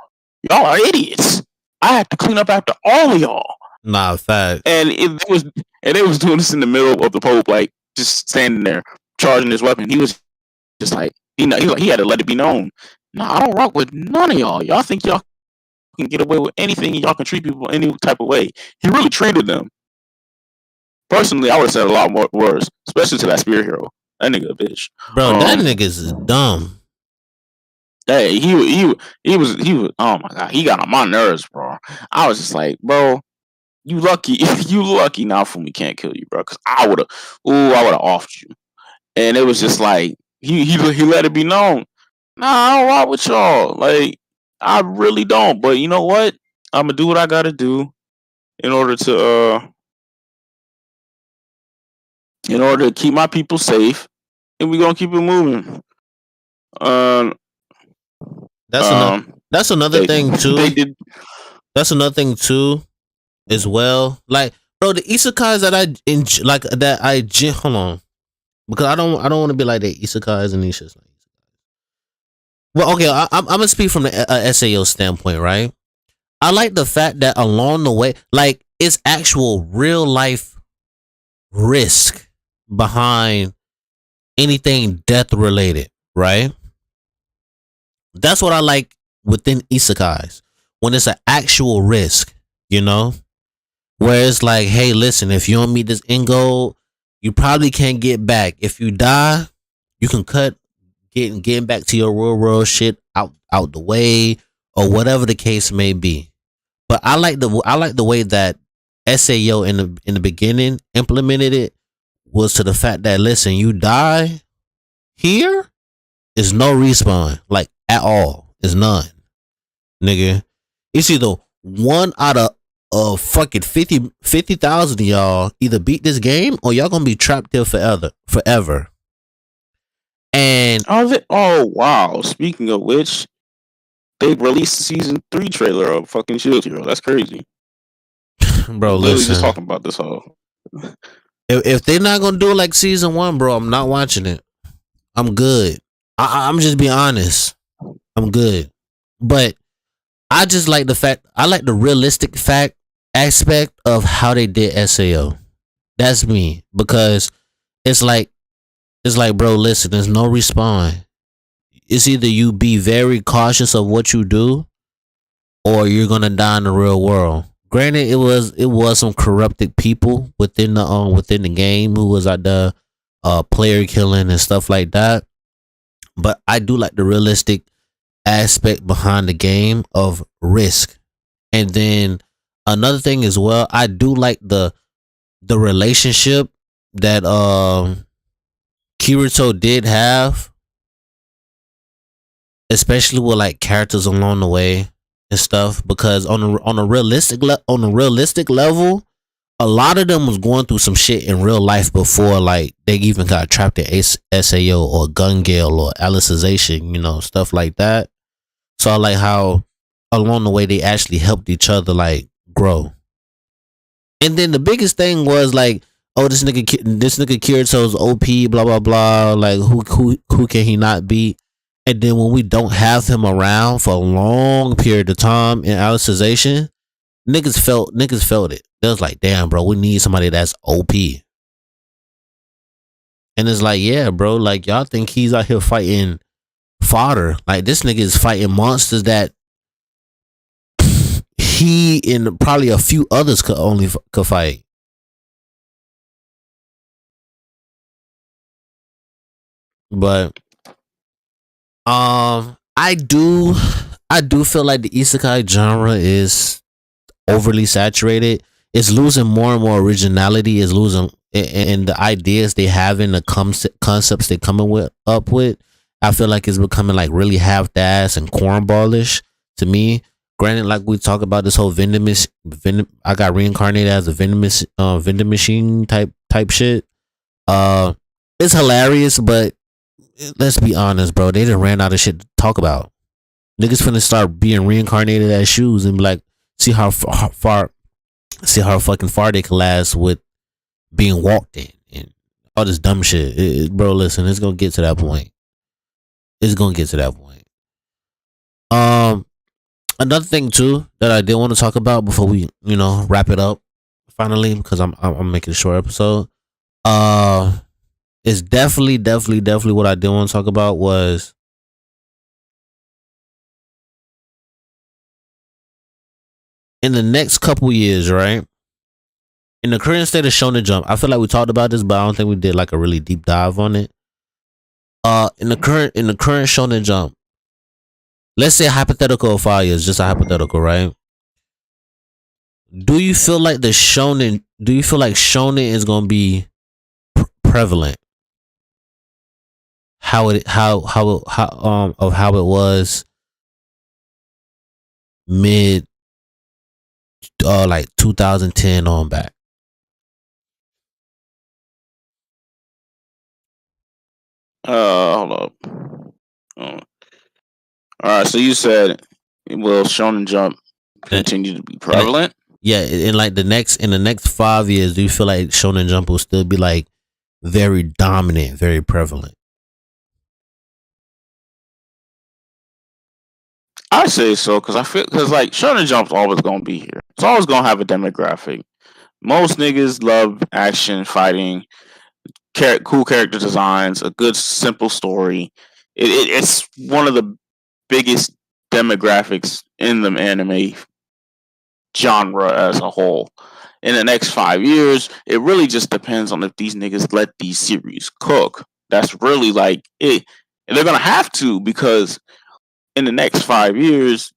Y'all are idiots. I have to clean up after all of y'all. Nah, fact. And it was doing this in the middle of the Pope, like just standing there charging his weapon. He was just like he had to let it be known. Nah, I don't rock with none of y'all. Y'all think y'all can get away with anything and y'all can treat people any type of way. He really treated them. Personally, I would have said a lot more worse, especially to that spear hero. That nigga a bitch. Bro, that nigga's dumb. Hey, he was oh my god, he got on my nerves, bro. I was just like, bro, you lucky Naofumi can't kill you, bro, because I would have offed you. And it was just like he let it be known. Nah, I don't rock with y'all. Like, I really don't. But you know what? I'm gonna do what I gotta do in order to keep my people safe, and we're gonna keep it moving. That's another thing too. That's another thing too, as well. Like, bro, the isekais that hold on, because I don't want to be like the isekais and these shits. Well, okay, I'm gonna speak from the SAO standpoint, right? I like the fact that along the way, like, it's actual real life risk behind anything death related, right? That's what I like within isekais, when it's an actual risk, you know, where it's like, hey, listen, if you don't meet this end goal, you probably can't get back. If you die, you can cut getting back to your real world shit out the way or whatever the case may be. But I like the way that SAO in the beginning implemented it was to the fact that listen, you die here is no respawn like at all. It's none, nigga. It's either one out of fucking 50,000 of y'all either beat this game or y'all gonna be trapped there forever. And oh wow! Speaking of which, they released the season 3 trailer of fucking Shield Hero. That's crazy, bro. Literally Listen, just talking about this whole. if they're not gonna do it like season 1, bro, I'm not watching it. I'm good. I'm just being honest. I'm good, but I just like the fact. I like the realistic fact aspect of how they did SAO. That's me because it's like, bro, listen, there's no respawn. It's either you be very cautious of what you do, or you're gonna die in the real world. Granted, it was some corrupted people within the game who was at the player killing and stuff like that. But I do like the realistic aspect behind the game of risk. And then another thing as well, I do like the relationship that Kirito did have, especially with like characters along the way and stuff, because on a realistic level, a lot of them was going through some shit in real life before like they even got trapped in SAO or Gun Gale or Alicization, stuff like that. So I like how along the way they actually helped each other like grow. And then the biggest thing was like, oh, this nigga Kirito's OP, blah blah blah. Like who can he not beat? And then when we don't have him around for a long period of time in Alicization, niggas felt it. They was like, damn, bro, we need somebody that's OP. And it's like, yeah, bro, like y'all think he's out here fighting fodder. Like this nigga is fighting monsters that he and probably a few others could fight. But I do feel like the isekai genre is overly saturated. It's losing more and more originality. It's losing and the ideas they have in the concepts they're coming up with. I feel like it's becoming like really half-assed and cornballish to me. Granted, like we talk about this whole vending, I got reincarnated as a vending machine type shit. It's hilarious, but let's be honest, bro. They done ran out of shit to talk about. Niggas finna start being reincarnated as shoes and be like, see how fucking far they can last with being walked in and all this dumb shit. Bro, listen, it's gonna get to that point. Another thing too that I did want to talk about before we, wrap it up finally, because I'm making a short episode. It's definitely what I did want to talk about was in the next couple years, right? In the current state of Shonen Jump, I feel like we talked about this, but I don't think we did like a really deep dive on it. In the current Shonen Jump, let's say hypothetical of 5 years, just a hypothetical, right? Do you feel like shonen is gonna be prevalent? How it was mid like 2010 on back. Hold up. All right, so you said will Shonen Jump continue to be prevalent? Yeah, in the next 5 years, do you feel like Shonen Jump will still be like very dominant, very prevalent? I say so because like Shonen Jump's always gonna be here. It's always gonna have a demographic. Most niggas love action, fighting, cool character designs, a good simple story. It's one of the biggest demographics in the anime genre as a whole. In the next 5 years, it really just depends on if these niggas let these series cook. That's really like it. And they're gonna have to, because in the next 5 years,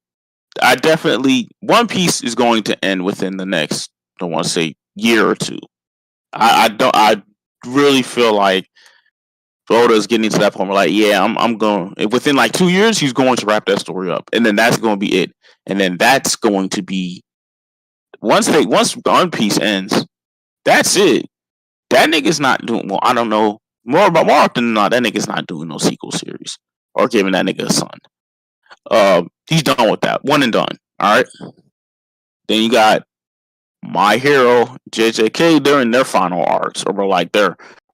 One Piece is going to end within the next, I don't want to say year or two. I really feel like Oda's getting to that point where, like, yeah, I'm going, within like 2 years, he's going to wrap that story up, and then that's going to be it. And then that's going to be, once One Piece ends, that's it. That nigga's not doing, well, I don't know, more often than not, that nigga's not doing no sequel series or giving that nigga a son. He's done with that, one and done. All right. Then you got My Hero, JJK. They're in their final arcs, or like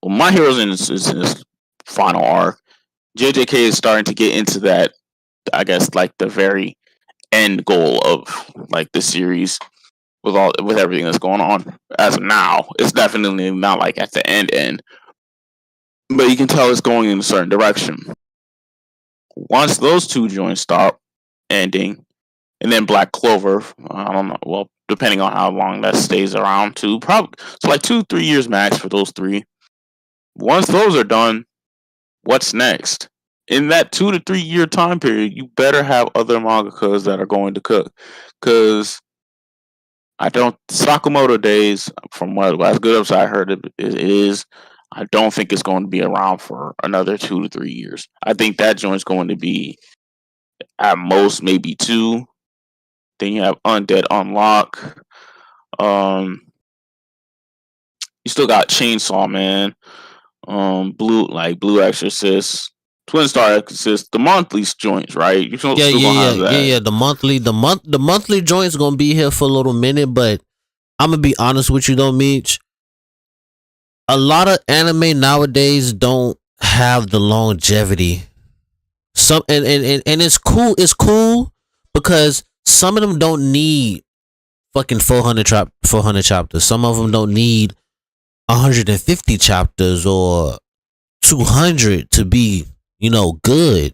My Hero's in his final arc. JJK is starting to get into that, I guess, like the very end goal of like the series, with everything that's going on as of now. It's definitely not like at the end, but you can tell it's going in a certain direction. Once those two joints stop ending, and then Black Clover, I don't know, well, depending on how long that stays around, too, probably it's like 2-3 years max for those three. Once those are done, what's next? In that 2 to 3 year time period, you better have other mangakas that are going to cook, because Sakamoto Days, from what as good as I heard it is, I don't think it's going to be around for another 2 to 3 years. I think that joint's going to be at most maybe 2. Then you have Undead Unlock. You still got Chainsaw Man, Blue Exorcist, Twin Star Exorcist, the monthly joints, right? You still gonna have that. Yeah. The monthly joint's gonna be here for a little minute, but I'm gonna be honest with you though, Meech. A lot of anime nowadays don't have the longevity. And it's cool. It's cool because some of them don't need fucking 400 chapters. Some of them don't need 150 chapters or 200 to be, good,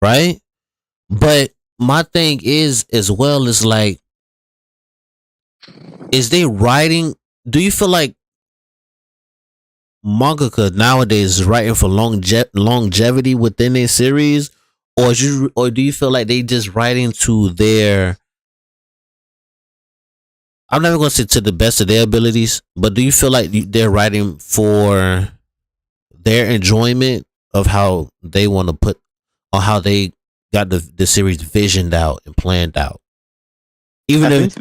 right? But my thing is, as well, is like, is they writing? Do you feel like mangaka nowadays is writing for longevity within their series, or do you feel like they just writing to their? I'm never gonna say to the best of their abilities, but do you feel like they're writing for their enjoyment of how they want to put, or how they got the series visioned out and planned out? Even if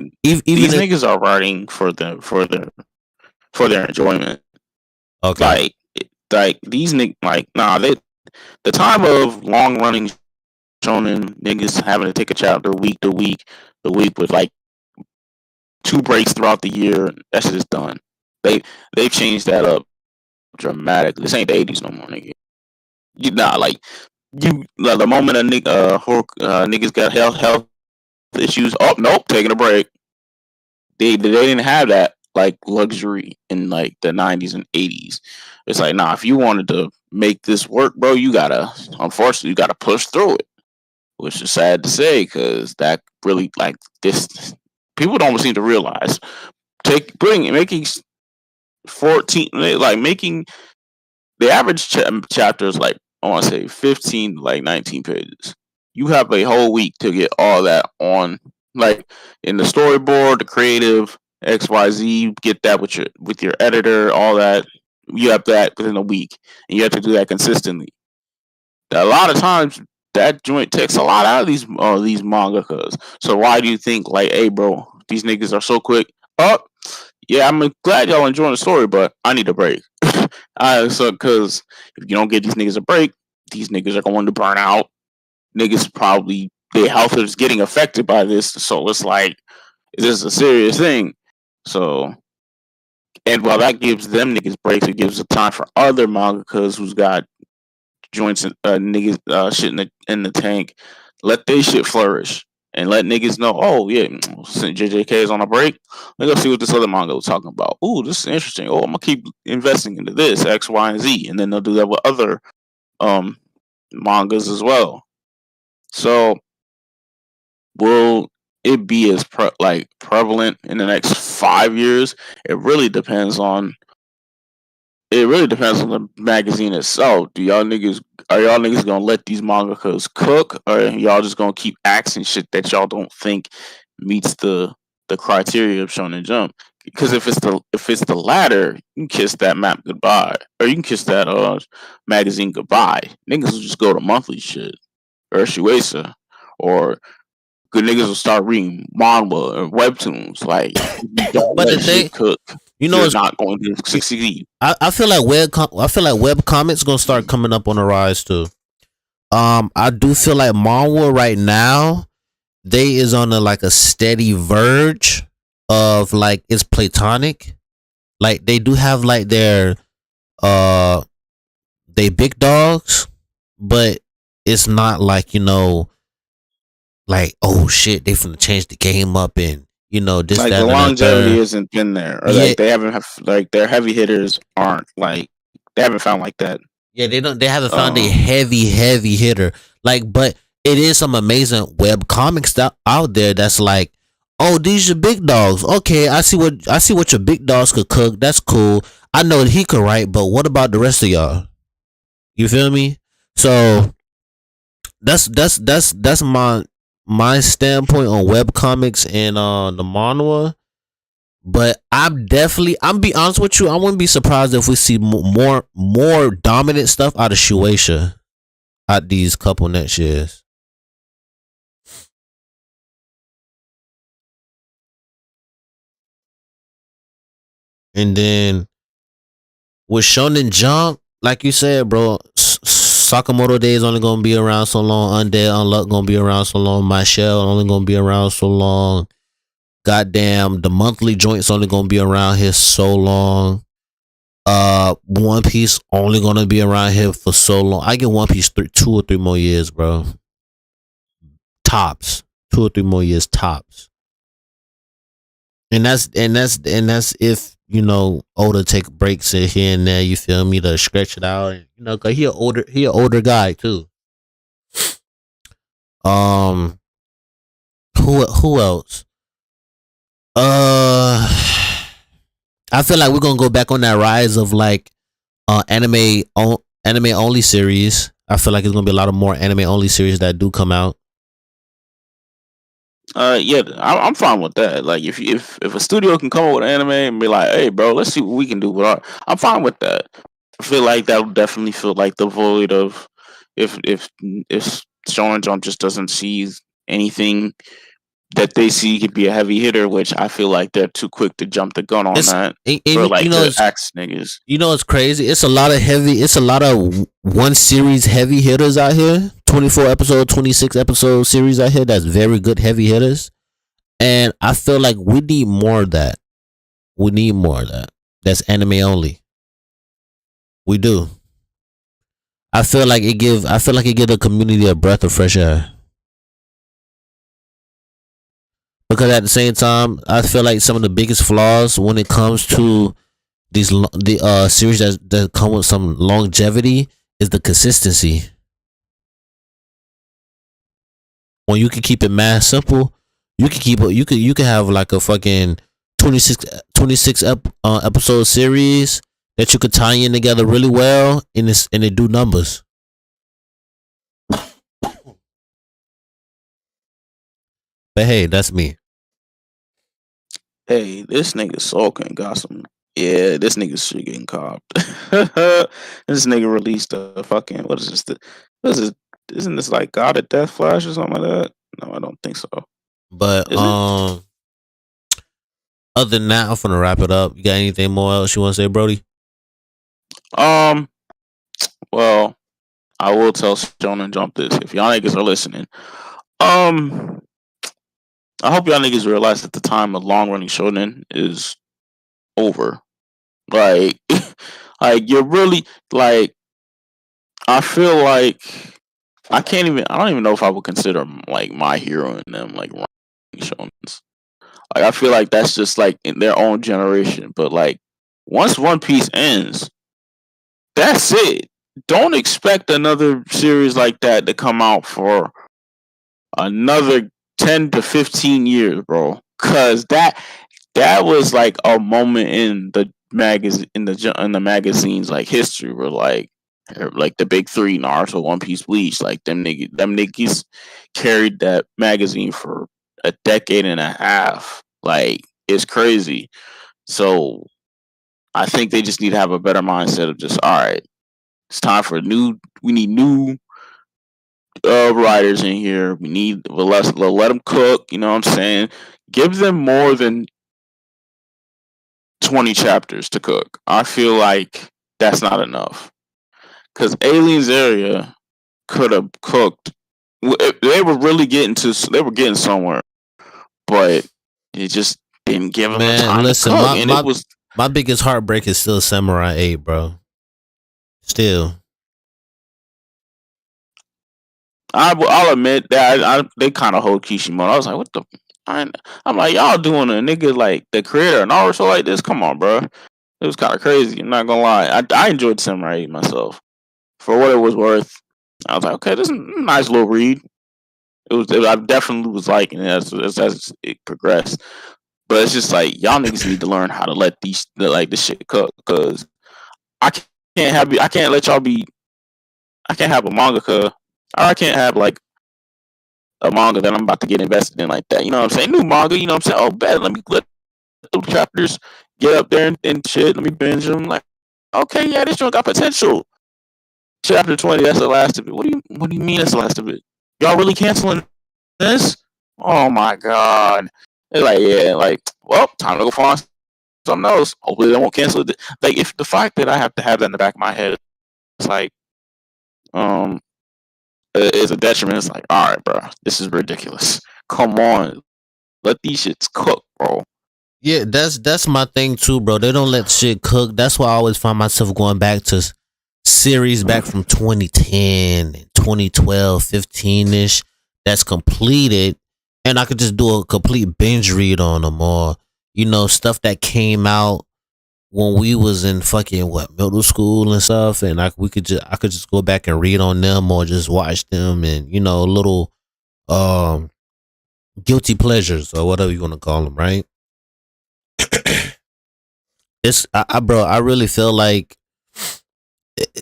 these niggas are writing for their enjoyment. Okay. Like these niggas, the time of long running shonen niggas having to take a chapter week to week, with like 2 breaks throughout the year, that shit is done. They've changed that up dramatically. This ain't the 80s no more, nigga. The moment a niggas got health issues, oh nope, taking a break. They didn't have that like luxury in like the 90s and 80s. It's like, nah, if you wanted to make this work, bro, unfortunately you gotta push through it, which is sad to say, because that really, like, this, people don't seem to realize, making 14, like, making the average chapter is like, I want to say 15 like 19 pages. You have a whole week to get all that on, like, in the storyboard, the creative, XYZ, get that with your editor, all that. You have that within a week, and you have to do that consistently. A lot of times, that joint takes a lot out of these mangakas. So why do you think, like, hey, bro, these niggas are so quick? Oh, yeah, I'm glad y'all enjoying the story, but I need a break. Because if you don't give these niggas a break, these niggas are going to burn out. Niggas probably, their health is getting affected by this. So it's like, this is a serious thing. So, and while that gives them niggas breaks, it gives the time for other mangakas who's got joints and niggas shit in the tank. Let they shit flourish. And let niggas know, oh yeah, since JJK is on a break, let's go see what this other manga was talking about. Ooh, this is interesting. Oh, I'm gonna keep investing into this, X, Y, and Z. And then they'll do that with other mangas as well. So will it be as prevalent in the next 5 years? It really depends on it really depends on the magazine itself. Are y'all niggas gonna let these mangakas cook, or y'all just gonna keep axing shit that y'all don't think meets the criteria of Shonen Jump? Because if it's the latter, you can kiss that map goodbye, or you can kiss that magazine goodbye. Niggas will just go to monthly shit or Shueisha, or good niggas will start reading manga or webtoons. Like, if you don't But the let thing, shit cook, you know, you're it's not going to succeed. I feel like I feel like web comics gonna start coming up on the rise too. I do feel like manga right now they is on a steady verge of like it's platonic. Like they do have like uh they big dogs, but it's not like like oh shit they finna change the game up and this Like, that the and the longevity third. isn't been there, or Yeah, like they haven't have like their heavy hitters aren't like they haven't found like that. yeah, they haven't found a Um, heavy hitter. Like, but it is some amazing web comics out there that's like, oh, these are big dogs. Okay, I see what your big dogs could cook. That's cool. I know that he could write, but what about the rest of y'all? You feel me? So that's my standpoint on web comics and the manga. But I'm be honest with you, I wouldn't be surprised if we see more dominant stuff out of Shueisha out these couple next years. And then with Shonen Jump, like you said, bro, Sakamoto Day is only gonna be around so long. Undead Unluck gonna be around so long. My Shell only gonna be around so long. Goddamn, the monthly joints only gonna be around here so long. One Piece only gonna be around here for so long. I get One Piece 2 or 3 more years, bro. Tops, 2 or 3 more years tops. And that's if Oda take breaks here and there. You feel me to stretch it out, and, cause he an older guy too. Um, who else? Uh, I feel like we're gonna go back on that rise of like anime only series. I feel like there's gonna be a lot of more anime only series that do come out. yeah, I'm fine with that. Like, if a studio can come up with an anime and be like, hey, bro, let's see what we can do with art. I'm fine with that. I feel like that would definitely fill like the void of if Shonen Jump just doesn't see anything that they see could be a heavy hitter, which I feel like they're too quick to jump the gun on It's that for and like the axe niggas. it's crazy. It's a lot of one series heavy hitters out here. 24 episode, 26 episode series out here that's very good heavy hitters. And I feel like we need more of that. We need more of that. That's anime only. We do. I feel like it give the community a breath of fresh air. Because at the same time, I feel like some of the biggest flaws when it comes to the series that come with some longevity is the consistency. When you can keep it mad simple, you can have like a fucking 26 episode series that you could tie in together really well and it do numbers. But hey, that's me. Hey, this nigga Sulkin got some. Yeah, this nigga shit getting copped. This nigga released a fucking what is this? What is this? Isn't this like God of Death Flash or something like that? No, I don't think so. But Is it? other than that, I'm gonna wrap it up. You got anything more else you want to say, Brody? Um. Well, I will tell Shonen Jump this if y'all niggas are listening. Um. I hope y'all niggas realize that the time of long running shonen is over. Like, like you're really like. I feel like I can't even. I don't even know if I would consider like My Hero and them like running shonens. Like, I feel like that's just like in their own generation. But like once One Piece ends, that's it. Don't expect another series like that to come out for another 10 to 15 years, bro. Cause that was like a moment in the magazines like history were like the big three: Naruto, One Piece, Bleach. Like them niggas carried that magazine for a decade and a half. Like it's crazy. So I think they just need to have a better mindset of just, all right, it's time for we need new writers in here. Let them cook. You know what I'm saying? Give them more than 20 chapters to cook. I feel like that's not enough. Because Aliens Area could have cooked. They were really getting somewhere, but it just didn't give them the time to cook. And it was my biggest heartbreak is still Samurai 8, bro. Still. I'll admit that they kind of hold Kishimoto. I was like, what the? I'm like, y'all doing a nigga like the creator of Naruto like this? Come on, bro. It was kind of crazy. I'm not gonna lie. I enjoyed Samurai 8 myself. For what it was worth, I was like, okay, this is a nice little read. I definitely was liking it as it progressed. But it's just like y'all niggas need to learn how to let this shit cook, because I can't let y'all be. I can't have a mangaka, or I can't have like a manga that I'm about to get invested in like that. You know what I'm saying? New manga. You know what I'm saying? Oh, bad. Let the chapters get up there and shit. Let me binge them. Like, okay, yeah, this joint got potential. Chapter 20, that's the last of it. What do you mean that's the last of it? Y'all really canceling this? Oh my god. They're like, yeah, like, well, time to go find something else. Hopefully they won't cancel it. Like, if the fact that I have to have that in the back of my head, it's like, it's a detriment. It's like, all right, bro, this is ridiculous. Come on, let these shits cook, bro. Yeah, that's my thing too, bro. They don't let shit cook. That's why I always find myself going back to series back from 2010, 2012, 15ish. That's completed, and I could just do a complete binge read on them, or stuff that came out when we was in fucking middle school and stuff, and I could just go back and read on them, or just watch them, and little guilty pleasures or whatever you want to call them, right? Bro, I really feel like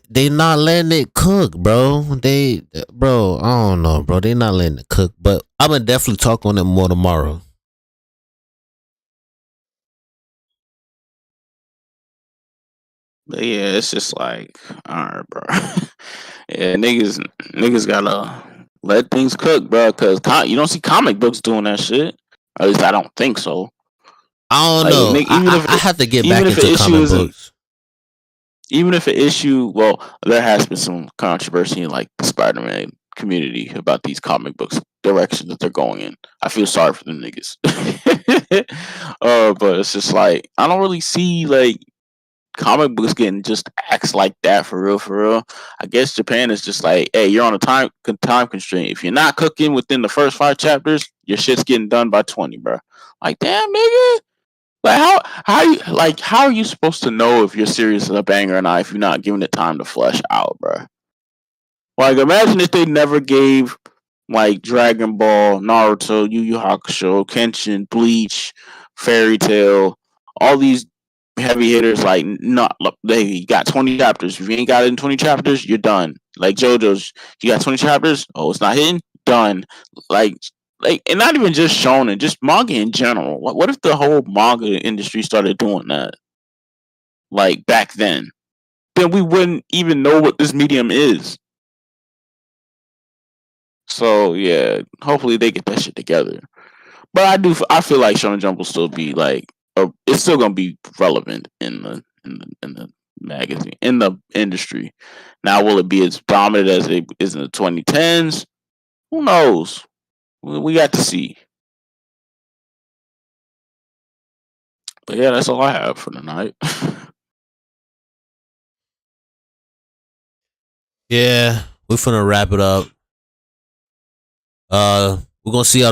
they not letting it cook, bro. Bro, I don't know, bro. They not letting it cook, but I'm gonna definitely talk on it more tomorrow. But yeah, it's just like, all right, bro. Yeah, niggas gotta let things cook, bro. Because you don't see comic books doing that shit. At least I don't think so. I don't know. I have to get back into comic books. Even if an issue, well, there has been some controversy in like the Spider-Man community about these comic books direction that they're going in. I feel sorry for them niggas. But it's just like I don't really see like comic books getting just acts like that for real, for real. I guess Japan is just like, hey, you're on a time constraint. If you're not cooking within the first 5 chapters, your shit's getting done by 20, bro. Like, damn, nigga. Like how are you supposed to know if your series is a banger or not if you're not giving it time to flesh out, bro? Like, imagine if they never gave like Dragon Ball, Naruto, Yu Yu Hakusho, Kenshin, Bleach, Fairy Tail, all these heavy hitters. Like, not they got 20 chapters. If you ain't got it in 20 chapters, you're done. Like JoJo's, you got 20 chapters. Oh, it's not hitting. Done. Like, and not even just shonen, just manga in general. What if the whole manga industry started doing that? Like back then we wouldn't even know what this medium is. So yeah, hopefully they get that shit together. But I feel like Shonen Jump will still be like, it's still gonna be relevant in the magazine, in the industry. Now, will it be as dominant as it is in the 2010s? Who knows? We got to see. But yeah, that's all I have for tonight. Yeah, we're finna wrap it up. We're gonna see y'all